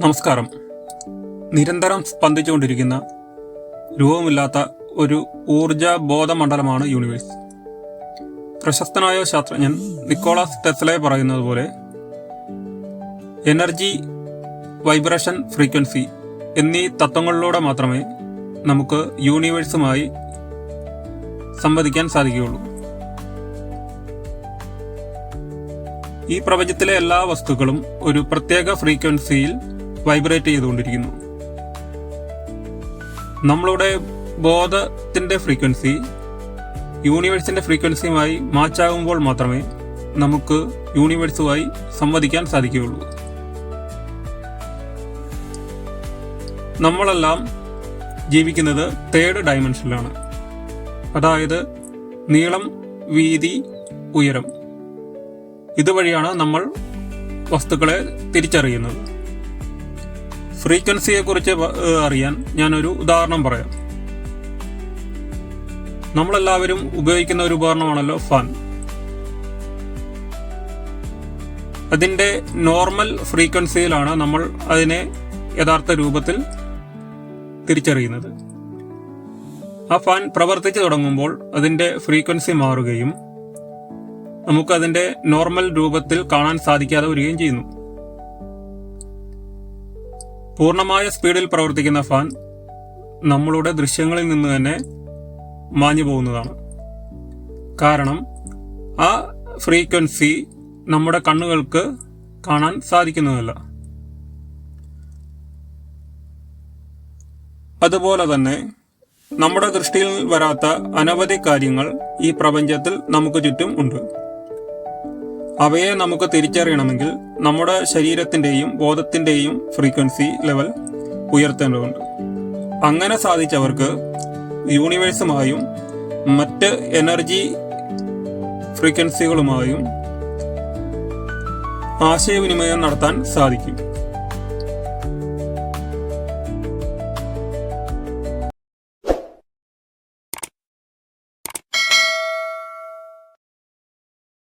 നമസ്കാരം. നിരന്തരം സ്പന്ദിച്ചുകൊണ്ടിരിക്കുന്ന രൂപമില്ലാത്ത ഒരു ഊർജ ബോധമണ്ഡലമാണ് യൂണിവേഴ്സ്. പ്രശസ്തനായ ശാസ്ത്രജ്ഞൻ നിക്കോളാസ് ടെസ്ല പറയുന്നത് പോലെ എനർജി, വൈബ്രേഷൻ, ഫ്രീക്വൻസി എന്നീ തത്വങ്ങളിലൂടെ മാത്രമേ നമുക്ക് യൂണിവേഴ്സുമായി സംവദിക്കാൻ സാധിക്കുകയുള്ളൂ. ഈ പ്രപഞ്ചത്തിലെ എല്ലാ വസ്തുക്കളും ഒരു പ്രത്യേക ഫ്രീക്വൻസിയിൽ വൈബ്രേറ്റ് ചെയ്തുകൊണ്ടിരിക്കുന്നു. നമ്മളുടെ ബോധത്തിന്റെ ഫ്രീക്വൻസി യൂണിവേഴ്സിന്റെ ഫ്രീക്വൻസിയുമായി മാച്ചാകുമ്പോൾ മാത്രമേ നമുക്ക് യൂണിവേഴ്സുമായി സംവദിക്കാൻ സാധിക്കുകയുള്ളൂ. നമ്മളെല്ലാം ജീവിക്കുന്നത് തേർഡ് ഡയമെൻഷനിലാണ്. അതായത് നീളം, വീതി, ഉയരം ഇതുവഴിയാണ് നമ്മൾ വസ്തുക്കളെ തിരിച്ചറിയുന്നത്. ഫ്രീക്വൻസിയെക്കുറിച്ച് അറിയാൻ ഞാനൊരു ഉദാഹരണം പറയാം. നമ്മളെല്ലാവരും ഉപയോഗിക്കുന്ന ഒരു ഉപകരണമാണല്ലോ ഫാൻ. അതിൻ്റെ നോർമൽ ഫ്രീക്വൻസിയിലാണ് നമ്മൾ അതിനെ യഥാർത്ഥ രൂപത്തിൽ തിരിച്ചറിയുന്നത്. ആ ഫാൻ പ്രവർത്തിച്ചു തുടങ്ങുമ്പോൾ അതിൻ്റെ ഫ്രീക്വൻസി മാറുകയും നമുക്കതിൻ്റെ നോർമൽ രൂപത്തിൽ കാണാൻ സാധിക്കാതെ വരികയും ചെയ്യുന്നു. പൂർണ്ണമായ സ്പീഡിൽ പ്രവർത്തിക്കുന്ന ഫാൻ നമ്മളുടെ ദൃശ്യങ്ങളിൽ നിന്ന് തന്നെ മാഞ്ഞു പോകുന്നതാണ്. കാരണം ആ ഫ്രീക്വൻസി നമ്മുടെ കണ്ണുകൾക്ക് കാണാൻ സാധിക്കുന്നതല്ല. അതുപോലെ തന്നെ നമ്മുടെ ദൃഷ്ടിയിൽ വരാത്ത അനവധി കാര്യങ്ങൾ ഈ പ്രപഞ്ചത്തിൽ നമുക്ക് ചുറ്റും ഉണ്ട്. അവയെ നമുക്ക് തിരിച്ചറിയണമെങ്കിൽ നമ്മുടെ ശരീരത്തിൻ്റെയും ബോധത്തിൻ്റെയും ഫ്രീക്വൻസി ലെവൽ ഉയർത്തേണ്ടതുണ്ട്. അങ്ങനെ സാധിച്ചവർക്ക് യൂണിവേഴ്സുമായും മറ്റ് എനർജി ഫ്രീക്വൻസികളുമായും ആശയവിനിമയം നടത്താൻ സാധിക്കും.